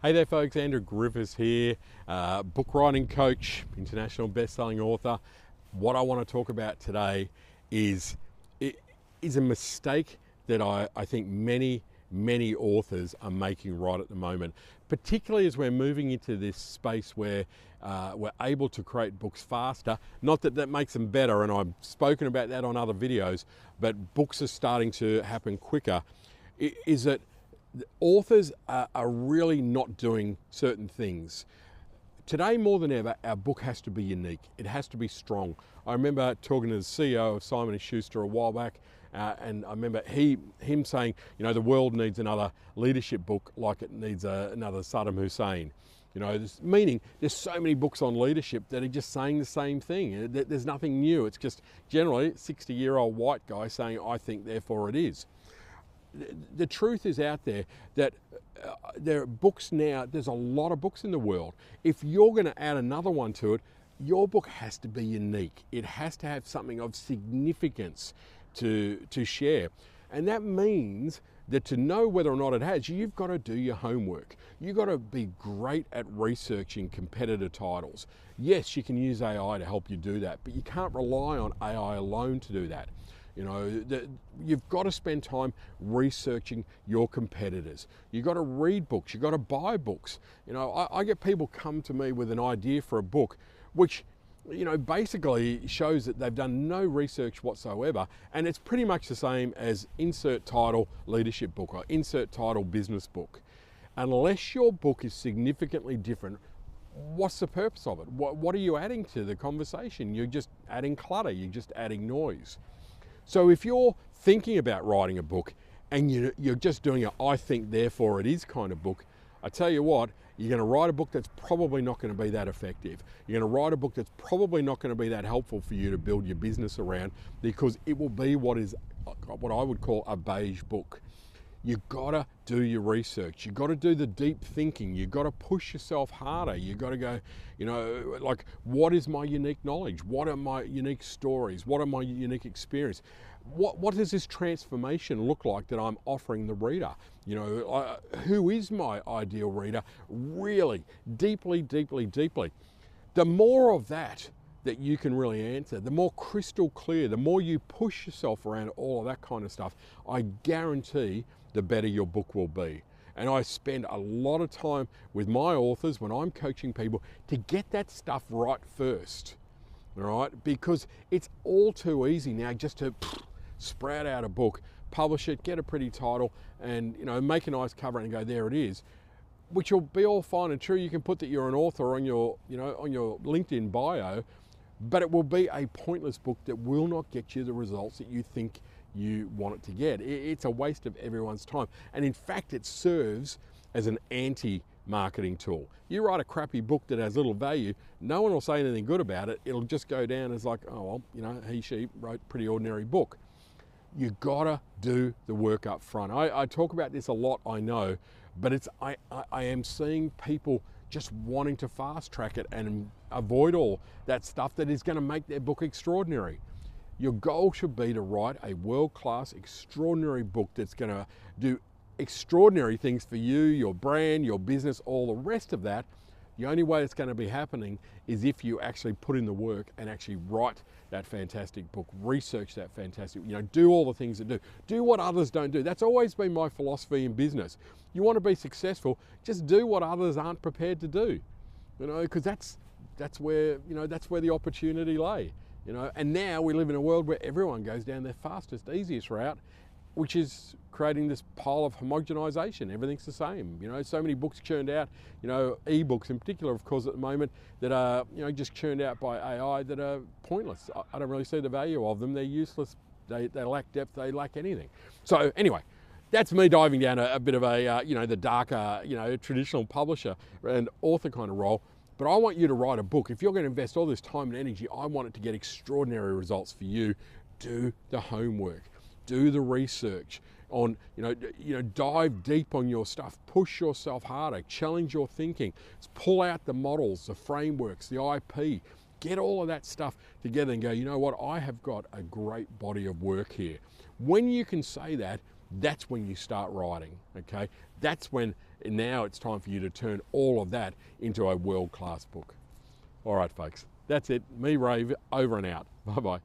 Hey there folks, Andrew Griffiths here, book writing coach, international best-selling author. What I want to talk about today is a mistake that I think many authors are making right at the moment, particularly as we're moving into this space where we're able to create books faster. Not that that makes them better, and I've spoken about that on other videos, but books are starting to happen quicker. Is that authors are really not doing certain things. Today more than ever, our book has to be unique. It has to be strong. I remember talking to the CEO of Simon & Schuster a while back, and I remember him saying, you know, the world needs another leadership book like it needs another Saddam Hussein. You know, meaning there's so many books on leadership that are just saying the same thing. There's nothing new. It's just generally a 60-year-old white guy saying, I think, therefore it is. The truth is out there that there are books now, there's a lot of books in the world. If you're going to add another one to it, your book has to be unique. It has to have something of significance to share. And that means that to know whether or not it has, you've got to do your homework. You've got to be great at researching competitor titles. Yes, you can use AI to help you do that, but you can't rely on AI alone to do that. You know, you've got to spend time researching your competitors. You've got to read books. You've got to buy books. You know, I get people come to me with an idea for a book, which, you know, basically shows that they've done no research whatsoever. And it's pretty much the same as insert title leadership book or insert title business book. Unless your book is significantly different, what's the purpose of it? What are you adding to the conversation? You're just adding clutter. You're just adding noise. So if you're thinking about writing a book and you're just doing a I think therefore it is kind of book, I tell you what, you're going to write a book that's probably not going to be that effective. You're going to write a book that's probably not going to be that helpful for you to build your business around, because it will be what I would call a beige book. You've got to do your research. You've got to do the deep thinking. You've got to push yourself harder. You've got to go, you know, like, what is my unique knowledge? What are my unique stories? What are my unique experience? What does this transformation look like that I'm offering the reader? You know, who is my ideal reader? Really, deeply. The more of that you can really answer, the more crystal clear, the more you push yourself around all of that kind of stuff, I guarantee the better your book will be. And I spend a lot of time with my authors when I'm coaching people to get that stuff right first, all right? Because it's all too easy now just to sprout out a book, publish it, get a pretty title, and, you know, make a nice cover and go, there it is, which will be all fine and true. You can put that you're an author on your, you know, on your LinkedIn bio, but it will be a pointless book that will not get you the results that you think you want it to get. It's a waste of everyone's time. And in fact, it serves as an anti-marketing tool. You write a crappy book that has little value, no one will say anything good about it. It'll just go down as like, oh, well, you know, she wrote a pretty ordinary book. You gotta do the work up front. I talk about this a lot, I know, but I am seeing people just wanting to fast track it and avoid all that stuff that is going to make their book extraordinary. Your goal should be to write a world-class, extraordinary book that's going to do extraordinary things for you, your brand, your business, all the rest of that. The only way it's going to be happening is if you actually put in the work and actually write that fantastic book, research that fantastic, you know, do all the things that do what others don't do. That's always been my philosophy in business. You want to be successful, just do what others aren't prepared to do, you know, because that's where, you know, that's where the opportunity lay, you know. And now we live in a world where everyone goes down their fastest, easiest route, which is creating this pile of homogenization. Everything's the same. You know, so many books churned out, you know, e-books in particular, of course, at the moment, that are, you know, just churned out by AI that are pointless. I don't really see the value of them. They're useless. They lack depth. They lack anything. So anyway, that's me diving down a bit of a, you know, the darker, you know, traditional publisher and author kind of role. But I want you to write a book. If you're going to invest all this time and energy, I want it to get extraordinary results for you. Do the homework. Do the research on, you know, dive deep on your stuff, push yourself harder, challenge your thinking, pull out the models, the frameworks, the IP, get all of that stuff together and go, you know what, I have got a great body of work here. When you can say that, that's when you start writing, okay? That's when And now it's time for you to turn all of that into a world-class book. All right, folks, that's it. Me, Rave, over and out. Bye-bye.